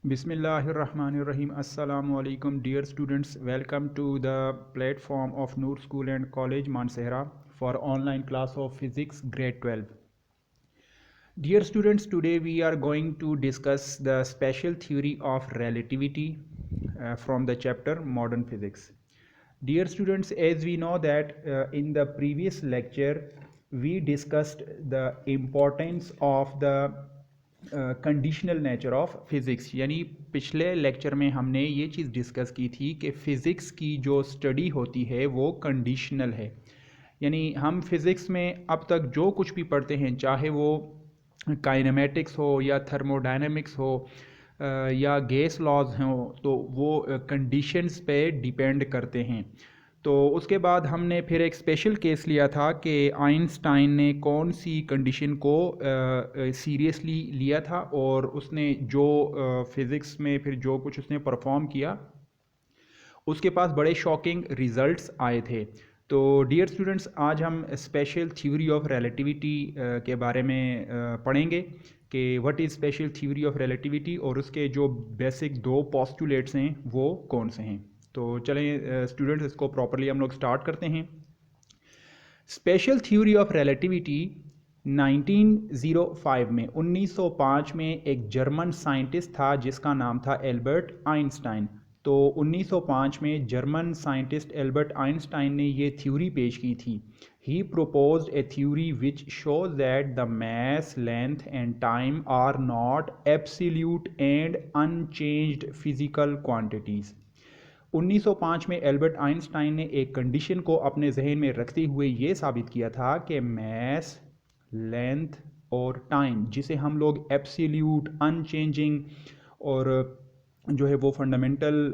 Bismillahirrahmanirrahim. Assalamu alaikum, dear students. Welcome to the platform of Noor School and College Mansehra for online class of physics grade 12. Dear students, today we are going to discuss the special theory of relativity from the chapter Modern Physics. Dear students, as we know that in the previous lecture we discussed the importance of the conditional nature of physics, यानी पिछले lecture में हमने ये चीज़ discuss की थी कि physics की जो स्टडी होती है वो कंडीशनल है। यानी हम फिज़िक्स में अब तक जो कुछ भी पढ़ते हैं, चाहे वो काइनेमेटिक्स हो या थर्मोडायनेमिक्स हो या गैस लॉज हों, तो वो कंडीशंस पे डिपेंड करते हैं। तो उसके बाद हमने फिर एक स्पेशल केस लिया था कि आइंस्टाइन ने कौन सी कंडीशन को सीरियसली लिया था और उसने जो फिज़िक्स में फिर जो कुछ उसने परफॉर्म किया उसके पास बड़े शॉकिंग रिजल्ट्स आए थे। तो डियर स्टूडेंट्स, आज हम स्पेशल थ्योरी ऑफ रिलेटिविटी के बारे में पढ़ेंगे कि what is special theory of relativity और उसके जो बेसिक दो पोस्टुलेट्स हैं वो कौन से हैं। तो चलें स्टूडेंट्स, इसको प्रॉपरली हम लोग स्टार्ट करते हैं। स्पेशल थ्योरी ऑफ रिलेटिविटी 1905 में एक जर्मन साइंटिस्ट था जिसका नाम था एल्बर्ट आइंस्टाइन। तो 1905 में जर्मन साइंटिस्ट एल्बर्ट आइंस्टाइन ने ये थ्योरी पेश की थी। ही proposed a theory which shows that the mass, length and time are not absolute and unchanged physical quantities. 1905 में एल्बर्ट आइंस्टाइन ने एक कंडीशन को अपने जहन में रखते हुए ये साबित किया था कि मैस, लेंथ और टाइम, जिसे हम लोग एब्सोल्यूट, अनचेंजिंग और जो है वो फंडामेंटल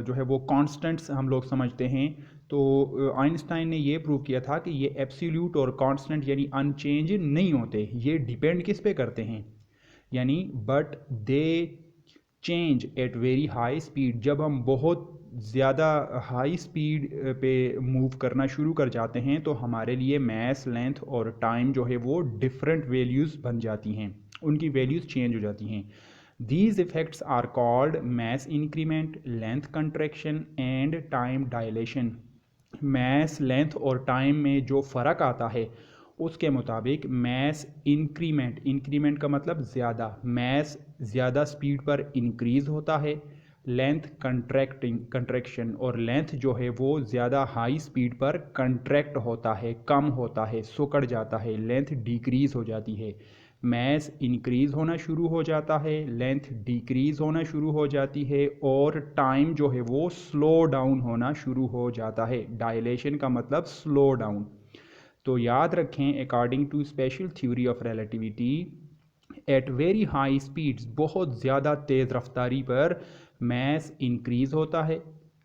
जो है वो कांस्टेंट्स हम लोग समझते हैं, तो आइंस्टाइन ने ये प्रूव किया था कि ये एब्सोल्यूट और कांस्टेंट यानी अनचेंज नहीं होते। ये डिपेंड किस पे करते हैं, यानी but they change at very high speed. जब हम बहुत ज़्यादा हाई स्पीड पे मूव करना शुरू कर जाते हैं तो हमारे लिए मैस, लेंथ और टाइम जो है वो डिफरेंट वैल्यूज़ बन जाती हैं, उनकी वैल्यूज़ चेंज हो जाती हैं। These effects are called mass increment, length contraction and time dilation. mass, length और time में जो फ़र्क आता है उसके मुताबिक मैस इंक्रीमेंट, इंक्रीमेंट का मतलब ज़्यादा, मैस ज़्यादा स्पीड पर इंक्रीज़ होता है, लेंथ कंट्रैक्शन और लेंथ जो है वो ज़्यादा हाई स्पीड पर कंट्रैक्ट होता है, कम होता है, सिकुड़ जाता है, लेंथ डिक्रीज़ हो जाती है। मैस इंक्रीज़ होना शुरू हो जाता है, लेंथ डिक्रीज़ होना शुरू हो जाती है और टाइम जो है वो स्लो डाउन होना शुरू हो जाता है। डायलेशन का मतलब स्लो डाउन। तो याद रखें, according to special theory of relativity, at very high speeds, बहुत ज़्यादा तेज़ रफ्तारी पर मैस इंक्रीज़ होता है,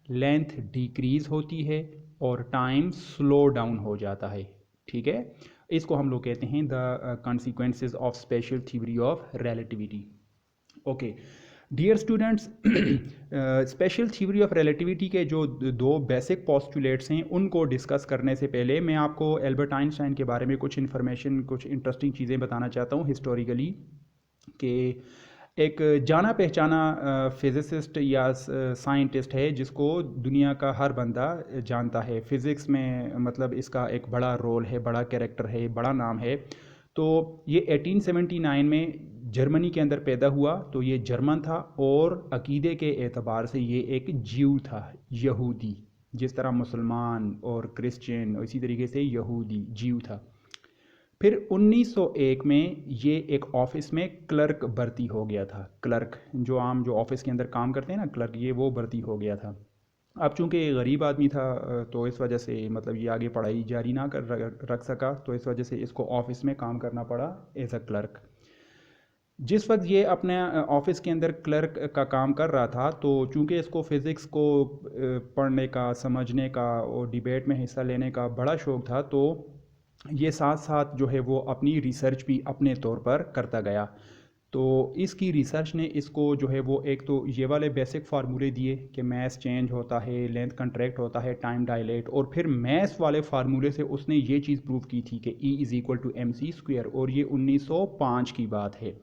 लेंथ डिक्रीज़ होती है और टाइम स्लो डाउन हो जाता है। ठीक है, इसको हम लोग कहते हैं the consequences of special theory of relativity. Okay dear students, special theory of relativity के जो दो बेसिक पोस्टुलेट्स हैं उनको डिस्कस करने से पहले मैं आपको एल्बर्ट आइंस्टाइन के बारे में कुछ इन्फॉर्मेशन, कुछ इंटरेस्टिंग चीज़ें बताना चाहता हूँ हिस्टोरिकली। कि एक जाना पहचाना फिज़िसिस्ट या साइंटिस्ट है जिसको दुनिया का हर बंदा जानता है। फ़िज़िक्स में मतलब इसका एक बड़ा रोल है, बड़ा कैरेक्टर है, बड़ा नाम है। तो ये 1879 में जर्मनी के अंदर पैदा हुआ। तो ये जर्मन था और अकीदे के एतबार से ये एक ज्यू था, यहूदी। जिस तरह मुसलमान और क्रिश्चियन, इसी तरीके से यहूदी ज्यू था। फिर 1901 में ये एक ऑफिस में क्लर्क भर्ती हो गया था। क्लर्क जो आम जो ऑफिस के अंदर काम करते हैं ना, क्लर्क, ये वो भर्ती हो गया था। अब चूंकि गरीब आदमी था तो इस वजह से मतलब ये आगे पढ़ाई जारी ना कर रख सका, तो इस वजह से इसको ऑफिस में काम करना पड़ा एज अ क्लर्क। जिस वक्त ये अपने ऑफिस के अंदर क्लर्क का काम कर रहा था, तो चूंकि इसको फ़िज़िक्स को पढ़ने का, समझने का और डिबेट में हिस्सा लेने का बड़ा शौक़ था, तो ये साथ साथ जो है वो अपनी रिसर्च भी अपने तौर पर करता गया। तो इसकी रिसर्च ने इसको जो है वो एक तो ये वाले बेसिक फार्मूले दिए कि मैस चेंज होता है, लेंथ कंट्रैक्ट होता है, टाइम डायलेट, और फिर मैस वाले फार्मूले से उसने ये चीज़ प्रूव की थी कि E = mc², और ये 1905 की बात है।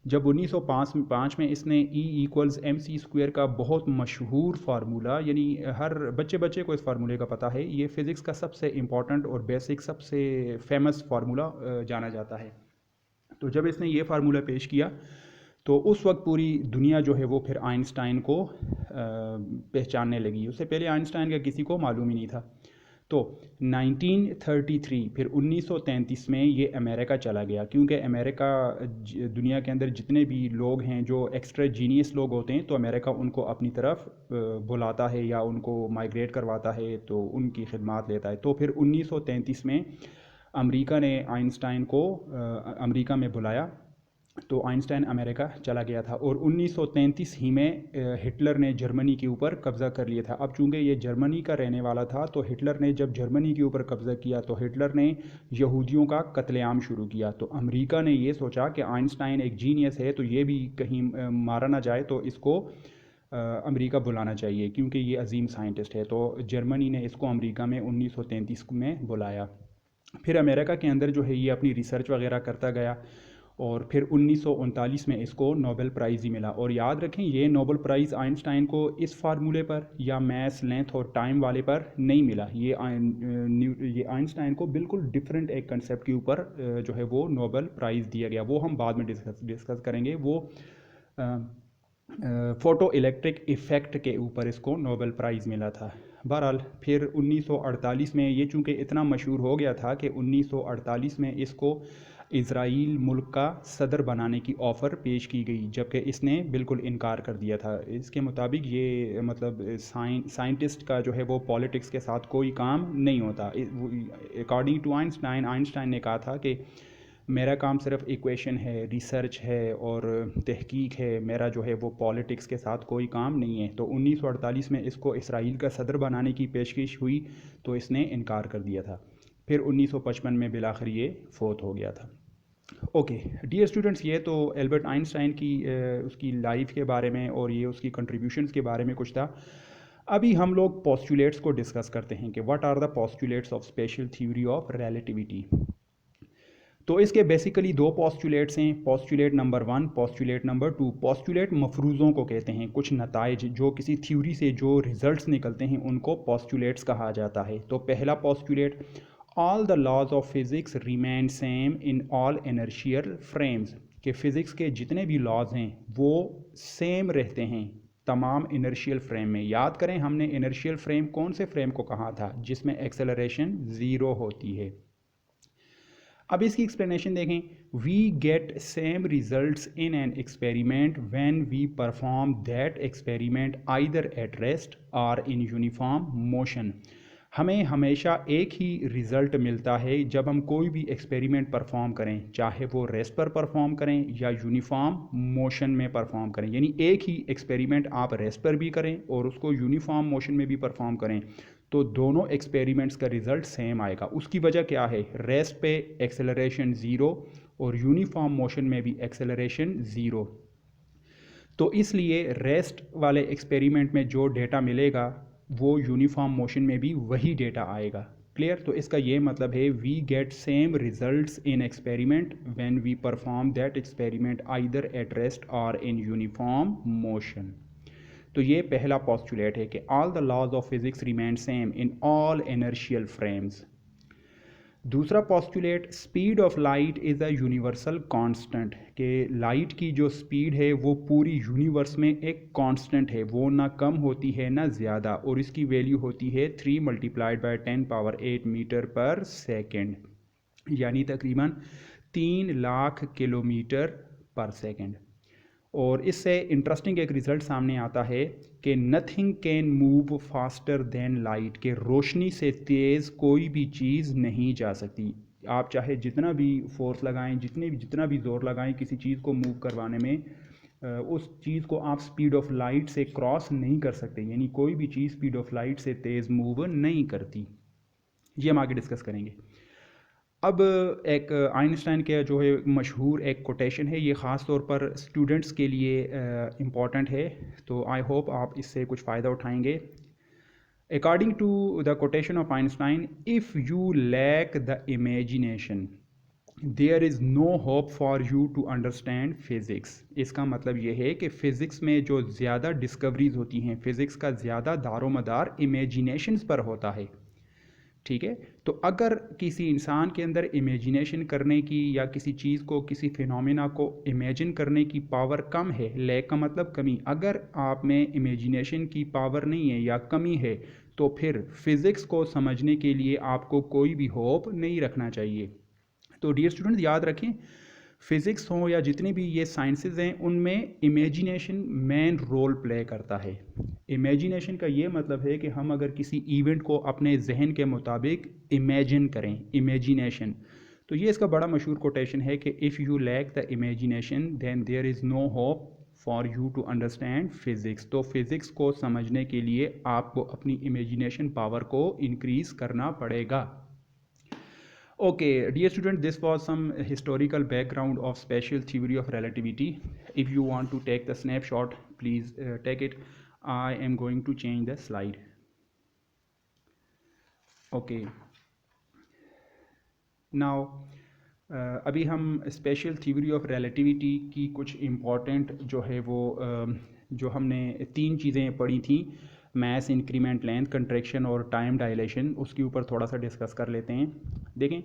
जब 1905 में इसने E=mc² का बहुत मशहूर फार्मूला, यानी हर बच्चे बच्चे को इस फार्मूले का पता है, ये फ़िज़िक्स का सबसे इम्पॉर्टेंट और बेसिक सबसे फेमस फार्मूला जाना जाता है। तो जब इसने ये फार्मूला पेश किया तो उस वक्त पूरी दुनिया जो है वो फिर आइंस्टाइन को पहचानने लगी। उससे पहले आइंस्टाइन का किसी को मालूम ही नहीं था। तो 1933 फिर 1933 में ये अमेरिका चला गया, क्योंकि अमेरिका दुनिया के अंदर जितने भी लोग हैं जो एक्स्ट्रा जीनियस लोग होते हैं, तो अमेरिका उनको अपनी तरफ बुलाता है या उनको माइग्रेट करवाता है, तो उनकी खिदमत लेता है। तो फिर 1933 में अमेरिका ने आइंस्टाइन को अमेरिका में बुलाया, तो आइंस्टाइन अमेरिका चला गया था। और 1933 ही में हिटलर ने जर्मनी के ऊपर कब्ज़ा कर लिया था। अब चूंकि ये जर्मनी का रहने वाला था, तो हिटलर ने जब जर्मनी के ऊपर कब्ज़ा किया तो हिटलर ने यहूदियों का कत्लेआम शुरू किया। तो अमेरिका ने ये सोचा कि आइंस्टाइन एक जीनियस है, तो ये भी कहीं मारा ना जाए, तो इसको अमेरिका बुलाना चाहिए क्योंकि ये अजीम साइंटिस्ट है। तो जर्मनी ने इसको अमेरिका में 1933 में बुलाया। फिर अमेरिका के अंदर जो है ये अपनी रिसर्च वगैरह करता गया और फिर 1939 में इसको नोबेल प्राइज़ ही मिला। और याद रखें, ये नोबेल प्राइज़ आइंस्टाइन को इस फार्मूले पर या मैथ, लेंथ और टाइम वाले पर नहीं मिला। ये आइंस्टाइन को बिल्कुल डिफरेंट एक कंसेप्ट के ऊपर जो है वो नोबेल प्राइज़ दिया गया। वो हम बाद में डिस्कस करेंगे। वो फ़ोटो इलेक्ट्रिक इफ़ेक्ट के ऊपर इसको नोबेल प्राइज़ मिला था। बहरहाल फिर 1948 में ये चूँकि इतना मशहूर हो गया था कि 1948 में इसको इज़राइल मुल्क का सदर बनाने की ऑफ़र पेश की गई, जबकि इसने बिल्कुल इनकार कर दिया था। इसके मुताबिक ये मतलब साइंटिस्ट का जो है वो पॉलिटिक्स के साथ कोई काम नहीं होता। अकॉर्डिंग टू आइंस्टाइन ने कहा था कि मेरा काम सिर्फ इक्वेशन है, रिसर्च है और तहकीक है, मेरा जो है वो पॉलिटिक्स के साथ कोई काम नहीं है। तो 1948 में इसको इसराइल का सदर बनाने की पेशकश हुई, तो इसने इनकार कर दिया था। फिर 1955 में बिलाखिर ये फोत हो गया था। ओके डियर स्टूडेंट्स, ये तो एल्बर्ट आइंस्टाइन की उसकी लाइफ के बारे में और ये उसकी कंट्रीब्यूशंस के बारे में कुछ था। अभी हम लोग पोस्टुलेट्स को डिस्कस करते हैं कि what are the postulates of special theory of relativity. तो इसके बेसिकली दो पोस्टुलेट्स हैं, postulate number 1, postulate number 2। Postulate मफरूज़ों को कहते हैं, कुछ नताइज जो किसी थ्योरी से जो रिजल्ट्स निकलते हैं उनको पोस्टुलेट्स कहा जाता है। तो पहला postulate, all the laws of physics remain same in all inertial frames, कि फ़िज़िक्स के जितने भी लॉज हैं वो सेम रहते हैं तमाम इनर्शियल फ्रेम में। याद करें हमने इनर्शियल फ्रेम कौन से फ्रेम को कहा था, जिसमें एक्सेलरेशन ज़ीरो होती है। अब इसकी एक्सप्लेनेशन देखें, we get same results in an experiment when we perform that experiment either at rest or in uniform motion. हमें हमेशा एक ही रिज़ल्ट मिलता है जब हम कोई भी एक्सपेरिमेंट परफॉर्म करें, चाहे वो रेस्ट पर परफॉर्म करें या यूनिफॉर्म मोशन में परफॉर्म करें। यानी एक ही एक्सपेरिमेंट आप रेस्ट पर भी करें और उसको यूनिफॉर्म मोशन में भी परफॉर्म करें, तो दोनों एक्सपेरिमेंट्स का रिज़ल्ट सेम आएगा। उसकी वजह क्या है, रेस्ट पे एक्सेलरेशन ज़ीरो और यूनिफॉर्म मोशन में भी एक्सेलरेशन ज़ीरो। तो इसलिए रेस्ट वाले एक्सपेरिमेंट में जो डेटा मिलेगा वो यूनिफॉर्म मोशन में भी वही डेटा आएगा। क्लियर? तो इसका ये मतलब है, we get same results in experiment when we perform that experiment either at rest or in uniform motion. तो ये पहला पोस्टुलेट है कि all the laws of physics remain same in all inertial frames. दूसरा postulate, speed of light is a universal constant, कि light की जो speed है वो पूरी यूनिवर्स में एक कांस्टेंट है, वो ना कम होती है ना ज़्यादा, और इसकी वैल्यू होती है 3 × 10⁸ मीटर पर सेकेंड, यानी तकरीबन 3 लाख किलोमीटर पर सेकेंड। और इससे इंटरेस्टिंग एक रिज़ल्ट सामने आता है कि nothing can move faster than light, के रोशनी से तेज़ कोई भी चीज़ नहीं जा सकती। आप चाहे जितना भी फोर्स लगाएं, जितना भी ज़ोर लगाएं किसी चीज़ को मूव करवाने में, उस चीज़ को आप स्पीड ऑफ लाइट से क्रॉस नहीं कर सकते। यानी कोई भी चीज़ स्पीड ऑफ लाइट से तेज़ मूव नहीं करती। ये हम आगे डिस्कस करेंगे। अब एक आइंस्टाइन के जो है मशहूर एक कोटेशन है, ये ख़ास तौर पर स्टूडेंट्स के लिए इम्पॉर्टेंट है, तो आई होप आप इससे कुछ फ़ायदा उठाएंगे। According to the quotation of Einstein, if you lack the imagination, there is no hope for you to understand physics. इसका मतलब ये है कि फ़िज़िक्स में जो ज़्यादा डिस्कवरीज होती हैं, फ़िज़िक्स का ज़्यादा दारोमदार इमेजिनेशंस पर होता है। ठीक है, तो अगर किसी इंसान के अंदर इमेजिनेशन करने की या किसी चीज़ को, किसी फिनोमेना को इमेजिन करने की पावर कम है, लैक का मतलब कमी, अगर आप में इमेजिनेशन की पावर नहीं है या कमी है, तो फिर फिज़िक्स को समझने के लिए आपको कोई भी होप नहीं रखना चाहिए। तो डियर स्टूडेंट, याद रखें, फिज़िक्स हो या जितनी भी ये साइंसेज हैं, उनमें इमेजिनेशन मेन रोल प्ले करता है। इमेजिनेशन का ये मतलब है कि हम अगर किसी इवेंट को अपने जहन के मुताबिक इमेजिन करें, इमेजिनेशन, तो ये इसका बड़ा मशहूर कोटेशन है कि if you lack the imagination then there is no hope for you to understand physics. तो फिज़िक्स को समझने के लिए आपको अपनी इमेजिनेशन पावर को इंक्रीज़ करना पड़ेगा। Okay, dear student, this was some historical background of special theory of relativity. If you want to take the snapshot, please take it. I am going to change the slide. Okay. Now, अभी हम special theory of relativity की कुछ important जो है वो जो हमने तीन चीज़ें पढ़ी थी, मैस, इंक्रीमेंट, लेंथ, कंट्रैक्शन और टाइम डायलेशन, उसके ऊपर थोड़ा सा डिस्कस कर लेते हैं। देखें,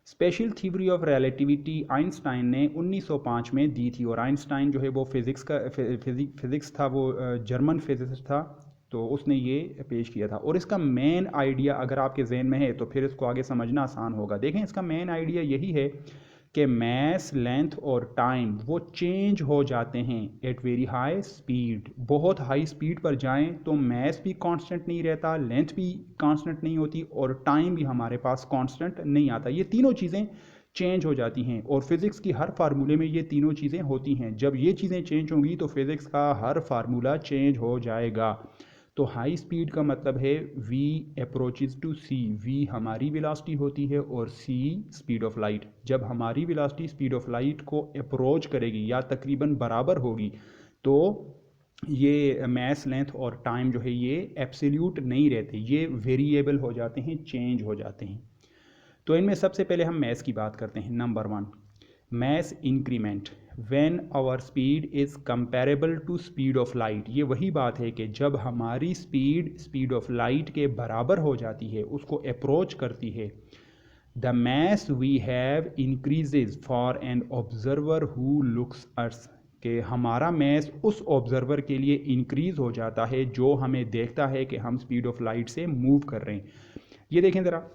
special theory of relativity Einstein ने 1905 में दी थी, और आइंस्टाइन जो है वो फिज़िक्स था, वो जर्मन फिजिसिस्ट था, तो उसने ये पेश किया था। और इसका मेन आइडिया अगर आपके जहन में है तो फिर इसको आगे समझना आसान होगा। देखें, इसका मेन आइडिया यही है कि मैस, लेंथ और टाइम वो चेंज हो जाते हैं एट वेरी हाई स्पीड। बहुत हाई स्पीड पर जाएं तो मैस भी कांस्टेंट नहीं रहता, लेंथ भी कांस्टेंट नहीं होती, और टाइम भी हमारे पास कांस्टेंट नहीं आता। ये तीनों चीज़ें चेंज हो जाती हैं, और फिज़िक्स की हर फार्मूले में ये तीनों चीज़ें होती हैं। जब ये चीज़ें चेंज होंगी तो फिज़िक्स का हर फार्मूला चेंज हो जाएगा। तो हाई स्पीड का मतलब है v approaches to c। v हमारी वेलोसिटी होती है और c स्पीड ऑफ लाइट। जब हमारी वेलोसिटी स्पीड ऑफ लाइट को अप्रोच करेगी या तकरीबन बराबर होगी, तो ये मैस, लेंथ और टाइम जो है ये एब्सोल्यूट नहीं रहते, ये वेरिएबल हो जाते हैं, चेंज हो जाते हैं। तो इनमें सबसे पहले हम मैस की बात करते हैं। Number 1, mass increment. When our speed is comparable to speed of light. ये वही बात है कि जब हमारी स्पीड ऑफ लाइट के बराबर हो जाती है, उसको अप्रोच करती है, the mass we have increases for an observer who looks ours. कि हमारा मैस उस ऑब्जर्वर के लिए इंक्रीज हो जाता है जो हमें देखता है कि हम स्पीड ऑफ लाइट से मूव कर रहे हैं। ये देखें ज़रा,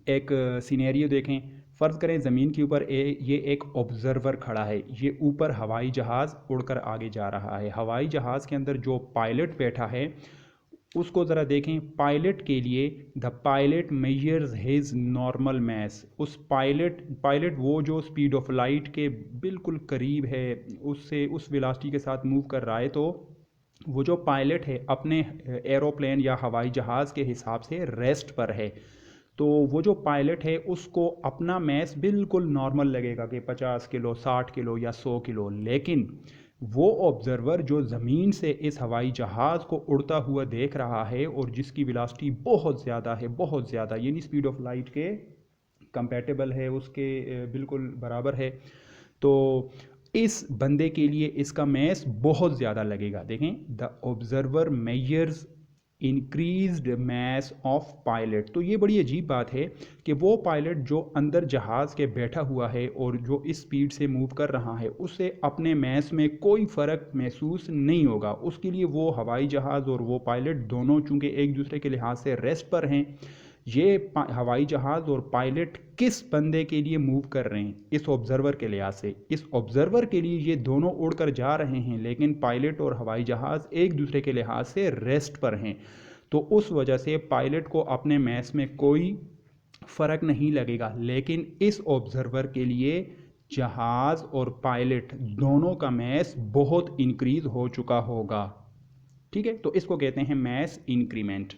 एक सिनेरियो देखें। फ़र्ज़ करें ज़मीन के ऊपर ये एक ऑब्ज़र्वर खड़ा है, ये ऊपर हवाई जहाज़ उड़कर आगे जा रहा है। हवाई जहाज़ के अंदर जो पायलट बैठा है उसको ज़रा देखें। पायलट के लिए the pilot measures his normal mass. उस पायलट वो जो स्पीड ऑफ लाइट के बिल्कुल करीब है, उससे उस वेलोसिटी के साथ मूव कर रहा है, तो वो जो पायलट है अपने एरोप्लेन या हवाई जहाज़ के हिसाब से रेस्ट पर है। तो वो जो पायलट है उसको अपना मैस बिल्कुल नॉर्मल लगेगा कि 50 किलो, 60 किलो या 100 किलो। लेकिन वो ऑब्ज़र्वर जो ज़मीन से इस हवाई जहाज़ को उड़ता हुआ देख रहा है और जिसकी वेलोसिटी बहुत ज़्यादा है, बहुत ज़्यादा, यानी स्पीड ऑफ लाइट के कंपैटिबल है, उसके बिल्कुल बराबर है, तो इस बंदे के लिए इसका मैस बहुत ज़्यादा लगेगा। देखें, the observer measures increased mass of pilot. तो ये बड़ी अजीब बात है कि वो पायलट जो अंदर जहाज़ के बैठा हुआ है और जो इस स्पीड से मूव कर रहा है, उसे अपने मैस में कोई फ़र्क महसूस नहीं होगा। उसके लिए वो हवाई जहाज़ और वो पायलट दोनों चूँकि एक दूसरे के लिहाज से रेस्ट पर हैं, ये हवाई जहाज़ और पायलट किस बंदे के लिए मूव कर रहे हैं? इस ऑब्ज़र्वर के लिहाज से। इस ऑब्ज़र्वर के लिए ये दोनों उड़कर जा रहे हैं, लेकिन पायलट और हवाई जहाज़ एक दूसरे के लिहाज से रेस्ट पर हैं। तो उस वजह से पायलट को अपने मैस में कोई फ़र्क नहीं लगेगा, लेकिन इस ऑब्ज़र्वर के लिए जहाज़ और पायलट दोनों का मैस बहुत इंक्रीज़ हो चुका होगा। ठीक है, तो इसको कहते हैं मैस इंक्रीमेंट।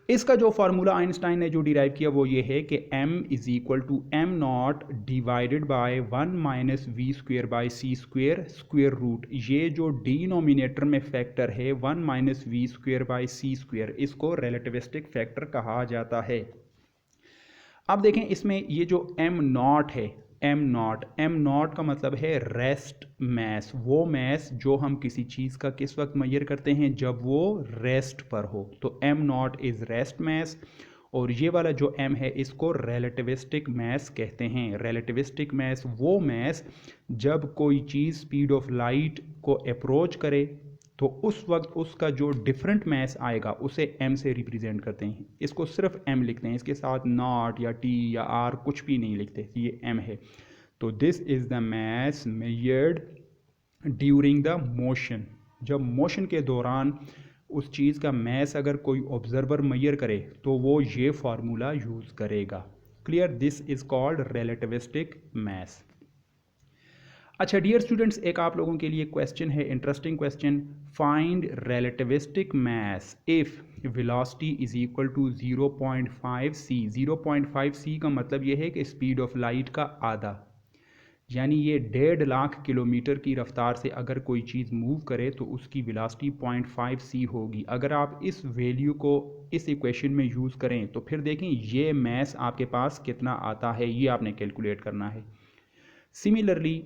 इसका जो फार्मूला आइंस्टाइन ने जो डिराइव किया वो ये है कि m is equal to M nought divided by 1 minus V square by C square square root. ये जो डिनोमिनेटर में फैक्टर है 1 minus V square by C square, इसको रिलेटिविस्टिक फैक्टर कहा जाता है। अब देखें इसमें ये जो एम नॉट है, एम नॉट का मतलब है रेस्ट मैस, वो मैस जो हम किसी चीज़ का किस वक्त मेजर करते हैं, जब वो रेस्ट पर हो। तो M nought is rest mass. और ये वाला जो एम है इसको रिलेटिविस्टिक मैस कहते हैं। रिलेटिविस्टिक मैस वो मैस जब कोई चीज़ स्पीड ऑफ लाइट को अप्रोच करे तो उस वक्त उसका जो डिफरेंट मैस आएगा उसे एम से रिप्रेजेंट करते हैं। इसको सिर्फ एम लिखते हैं, इसके साथ नॉट या टी या आर कुछ भी नहीं लिखते, ये एम है। तो this is the mass measured during the motion. जब मोशन के दौरान उस चीज़ का मैस अगर कोई ऑब्जर्वर मेजर करे तो वो ये फार्मूला यूज़ करेगा। Clear? This is called relativistic mass. अच्छा डियर स्टूडेंट्स, एक आप लोगों के लिए क्वेश्चन है, interesting question. Find relativistic mass if velocity is equal to 0.5 c। 0.5 c का मतलब ये है कि स्पीड ऑफ लाइट का आधा, यानी ये 1.5 लाख किलोमीटर की रफ्तार से अगर कोई चीज़ मूव करे तो उसकी वेलोसिटी 0.5 c होगी। अगर आप इस वैल्यू को इस इक्वेशन में यूज़ करें तो फिर देखें ये मैस आपके पास कितना आता है, ये आपने कैलकुलेट करना है। Similarly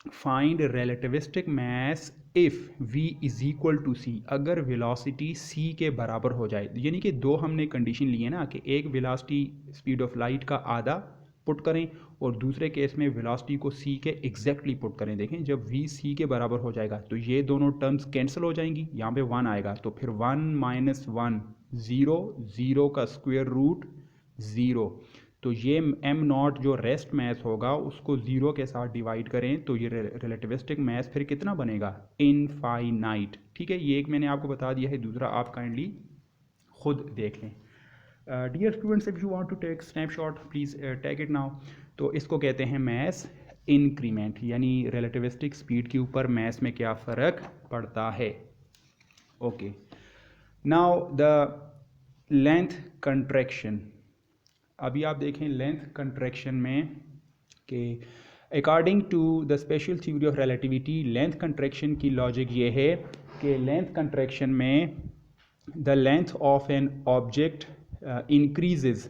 find relativistic mass if v is equal to c। अगर वेलोसिटी c के बराबर हो जाए, यानी कि दो हमने कंडीशन ली है ना, कि एक वेलोसिटी स्पीड ऑफ लाइट का आधा पुट करें और दूसरे केस में वेलोसिटी को c के एग्जैक्टली पुट करें। देखें जब v c के बराबर हो जाएगा तो ये दोनों टर्म्स कैंसिल हो जाएंगी, यहाँ पे 1 आएगा तो फिर 1 माइनस 1 0, 0 का स्क्वायर रूट 0। तो ये एम नॉट जो रेस्ट मैस होगा उसको 0 के साथ डिवाइड करें तो ये रिलेटिविस्टिक मैस फिर कितना बनेगा, इनफाइनाइट। ठीक है, ये एक मैंने आपको बता दिया है, दूसरा आप काइंडली खुद देख लें। Dear students, if you want to take snapshot please take it now. तो इसको कहते हैं मैस इंक्रीमेंट, यानी रिलेटिविस्टिक स्पीड के ऊपर मैस में क्या फ़र्क पड़ता है। Okay, now the length contraction. अभी आप देखें लेंथ कंट्रैक्शन में कि according to the special theory of relativity, length contraction की लॉजिक ये है कि लेंथ कंट्रैक्शन में the length of an object increases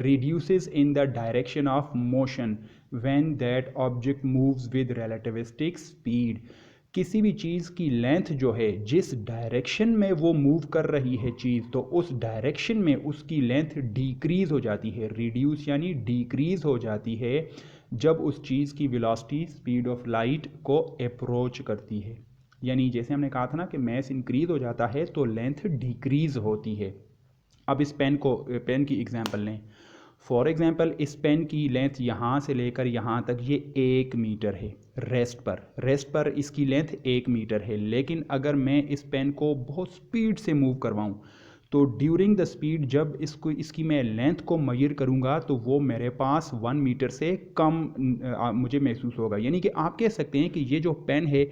reduces in the direction of motion when that object moves with relativistic speed। किसी भी चीज़ की length जो है जिस डायरेक्शन में वो मूव कर रही है चीज़, तो उस डायरेक्शन में उसकी लेंथ डिक्रीज़ हो जाती है। रिड्यूस यानी डिक्रीज़ हो जाती है जब उस चीज़ की वेलोसिटी स्पीड ऑफ लाइट को अप्रोच करती है। यानी जैसे हमने कहा था ना कि मैस इंक्रीज़ हो जाता है तो लेंथ डिक्रीज़ होती है। अब इस पेन की एग्जांपल लें। फॉर एग्जांपल इस पेन की लेंथ यहाँ से लेकर यहाँ तक ये 1 मीटर है। रेस्ट पर इसकी लेंथ 1 मीटर है, लेकिन अगर मैं इस पेन को बहुत स्पीड से मूव करवाऊँ तो ड्यूरिंग द स्पीड जब इसकी मैं लेंथ को मेजर करूँगा तो वो मेरे पास 1 मीटर से कम मुझे महसूस होगा। यानी कि आप कह सकते हैं कि ये जो पेन है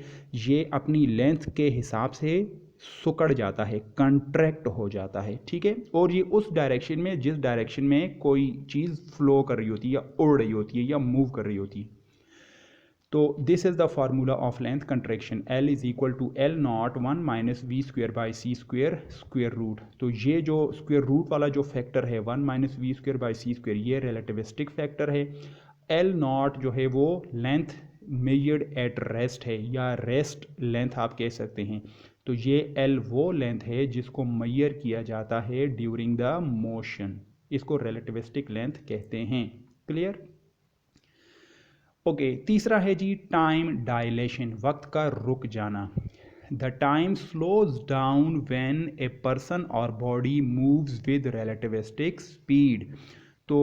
ये अपनी लेंथ के हिसाब से सुकड़ जाता है, कंट्रैक्ट हो जाता है। ठीक है, और ये उस डायरेक्शन में जिस डायरेक्शन में कोई चीज़ फ्लो कर रही होती है या उड़ रही होती है या मूव कर रही होती है। तो this is the formula of length contraction, L is equal to L nought 1 minus V square by C square square root. तो ये जो स्क्वेयर रूट वाला जो फैक्टर है 1 minus V square by C square, ये रिलेटिविस्टिक फैक्टर है। L nought जो है वो लेंथ मेजर्ड एट रेस्ट है, या रेस्ट लेंथ आप कह सकते हैं। तो ये L वो लेंथ है जिसको मेजर किया जाता है ड्यूरिंग द मोशन, इसको रिलेटिविस्टिक लेंथ कहते हैं। क्लियर? ओके, तीसरा है जी टाइम डायलेशन, वक्त का रुक जाना। The time slows down when a person or body moves with relativistic speed. तो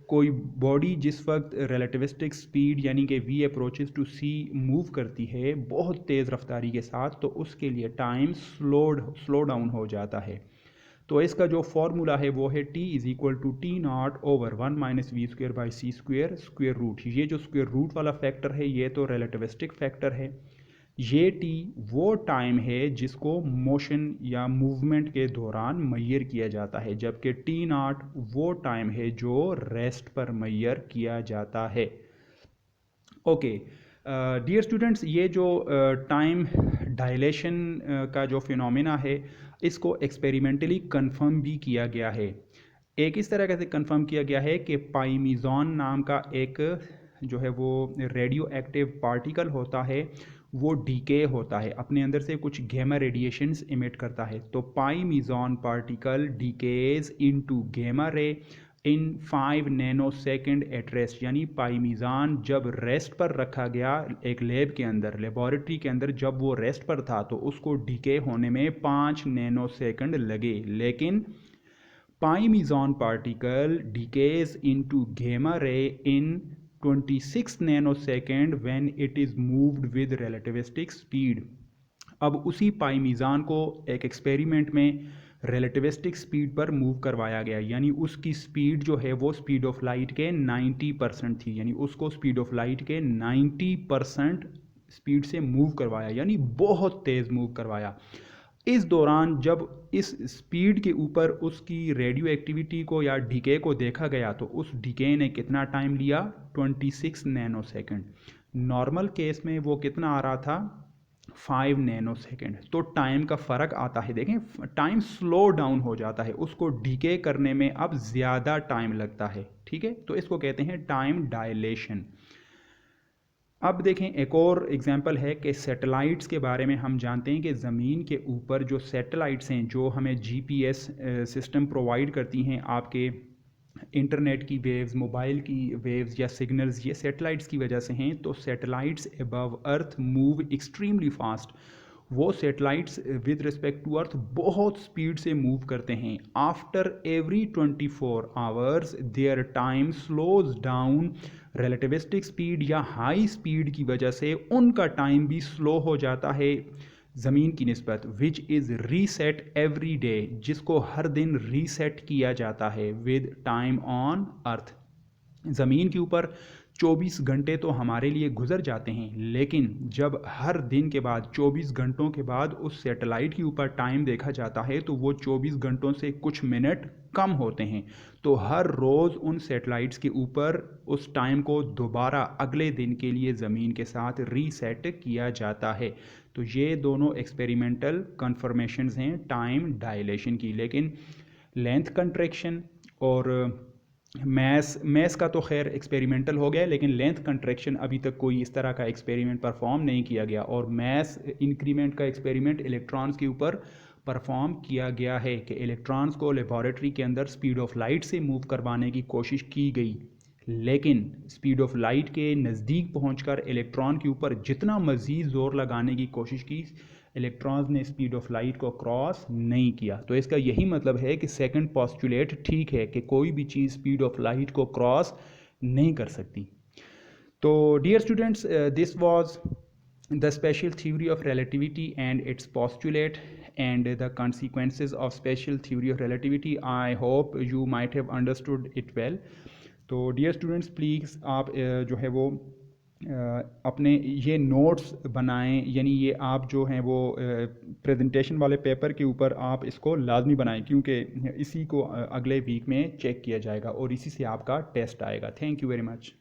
कोई बॉडी जिस वक्त रिलेटिविस्टिक स्पीड यानी कि v approaches to c move करती है बहुत तेज़ रफ्तारी के साथ, तो उसके लिए टाइम स्लो डाउन हो जाता है। तो इसका जो फॉर्मूला है वो है t is equal to T nought over 1 minus V square by C square square root. ये जो स्क्वेयर रूट वाला फैक्टर है ये तो रिलेटिविस्टिक फैक्टर है। ये t वो टाइम है जिसको मोशन या मूवमेंट के दौरान मेजर किया जाता है, जबकि t नॉट वो टाइम है जो रेस्ट पर मेजर किया जाता है। ओके डियर स्टूडेंट्स, ये जो टाइम डायलेशन का जो फिनोमेना है इसको एक्सपेरिमेंटली कंफर्म भी किया गया है। एक इस तरह से कंफर्म किया गया है कि पाइमीज़ॉन नाम का एक जो है वो रेडियो एक्टिव पार्टिकल होता है, वो डीके होता है, अपने अंदर से कुछ गैमा रेडिएशंस इमिट करता है। तो pi meson particle decays into gamma ray in 5 nanosecond at rest, यानी पाइमीज़ान जब रेस्ट पर रखा गया एक लैब के अंदर, लेबॉरेटरी के अंदर, जब वो रेस्ट पर था तो उसको डीके होने में 5 नैनोसेकंड लगे, लेकिन पाइमीज़ॉन particle decays into gamma ray in 26 nanosecond when it is moved with relativistic speed। अब उसी पाइमीज़ान को एक एक्सपेरिमेंट में रिलेटिविस्टिक स्पीड पर मूव करवाया गया, यानी उसकी स्पीड जो है वो स्पीड ऑफ लाइट के 90% थी, यानी उसको स्पीड ऑफ लाइट के 90% स्पीड से मूव करवाया, यानी बहुत तेज़ मूव करवाया। इस दौरान जब इस स्पीड के ऊपर उसकी रेडियो एक्टिविटी को या डीके को देखा गया तो उस डीके ने कितना टाइम लिया, 26 नैनोसेकंड। नॉर्मल केस में वो कितना आ रहा था, 5 नैनोसेकंड। तो टाइम का फ़र्क आता है, देखें टाइम स्लो डाउन हो जाता है, उसको डीके करने में अब ज़्यादा टाइम लगता है, ठीक है। तो इसको कहते हैं टाइम डायलेशन। अब देखें एक और एग्जांपल है कि सैटेलाइट्स के बारे में हम जानते हैं कि ज़मीन के ऊपर जो सैटेलाइट्स हैं जो हमें जीपीएस सिस्टम प्रोवाइड करती हैं, आपके इंटरनेट की वेव्स, मोबाइल की वेव्स या सिग्नल्स, ये सैटेलाइट्स की वजह से हैं। तो satellites above earth move extremely fast. वो satellites with respect to earth बहुत स्पीड से मूव करते हैं। After every 24 hours their time slows down. Relativistic speed या हाई स्पीड की वजह से उनका टाइम भी स्लो हो जाता है ज़मीन की निस्बत, which is reset every day, जिसको हर दिन रीसेट किया जाता है विद टाइम ऑन अर्थ। ज़मीन के ऊपर 24 घंटे तो हमारे लिए गुजर जाते हैं, लेकिन जब हर दिन के बाद 24 घंटों के बाद उस सैटेलाइट के ऊपर टाइम देखा जाता है तो वो 24 घंटों से कुछ मिनट कम होते हैं। तो हर रोज़ उन सैटेलाइट्स के ऊपर उस टाइम को दोबारा अगले दिन के लिए ज़मीन के साथ रीसेट किया जाता है। तो ये दोनों एक्सपेरिमेंटल कन्फर्मेशंस हैं टाइम डायलेशन की। लेकिन लेंथ कंट्रैक्शन और मैस का तो खैर एक्सपेरिमेंटल हो गया, लेकिन लेंथ कंट्रैक्शन अभी तक कोई इस तरह का एक्सपेरिमेंट परफॉर्म नहीं किया गया। और मैस इंक्रीमेंट का एक्सपेरिमेंट इलेक्ट्रॉन्स के ऊपर परफॉर्म किया गया है कि इलेक्ट्रॉन्स को लेबॉरेटरी के अंदर स्पीड ऑफ लाइट से मूव करवाने की कोशिश की गई, लेकिन स्पीड ऑफ लाइट के नज़दीक पहुंचकर इलेक्ट्रॉन के ऊपर जितना मज़ीद ज़ोर लगाने की कोशिश की, इलेक्ट्रॉन्स ने स्पीड ऑफ लाइट को क्रॉस नहीं किया। तो इसका यही मतलब है कि सेकंड पोस्टुलेट ठीक है कि कोई भी चीज़ स्पीड ऑफ लाइट को क्रॉस नहीं कर सकती। तो डियर स्टूडेंट्स, this was the special theory of relativity and its postulate and the consequences of special theory of relativity. I hope you might have understood it well. तो डियर स्टूडेंट्स प्लीज़ आप जो है वो अपने ये नोट्स बनाएं, यानी ये आप जो हैं वो प्रेजेंटेशन वाले पेपर के ऊपर आप इसको लाजमी बनाएं, क्योंकि इसी को अगले वीक में चेक किया जाएगा और इसी से आपका टेस्ट आएगा। Thank you very much.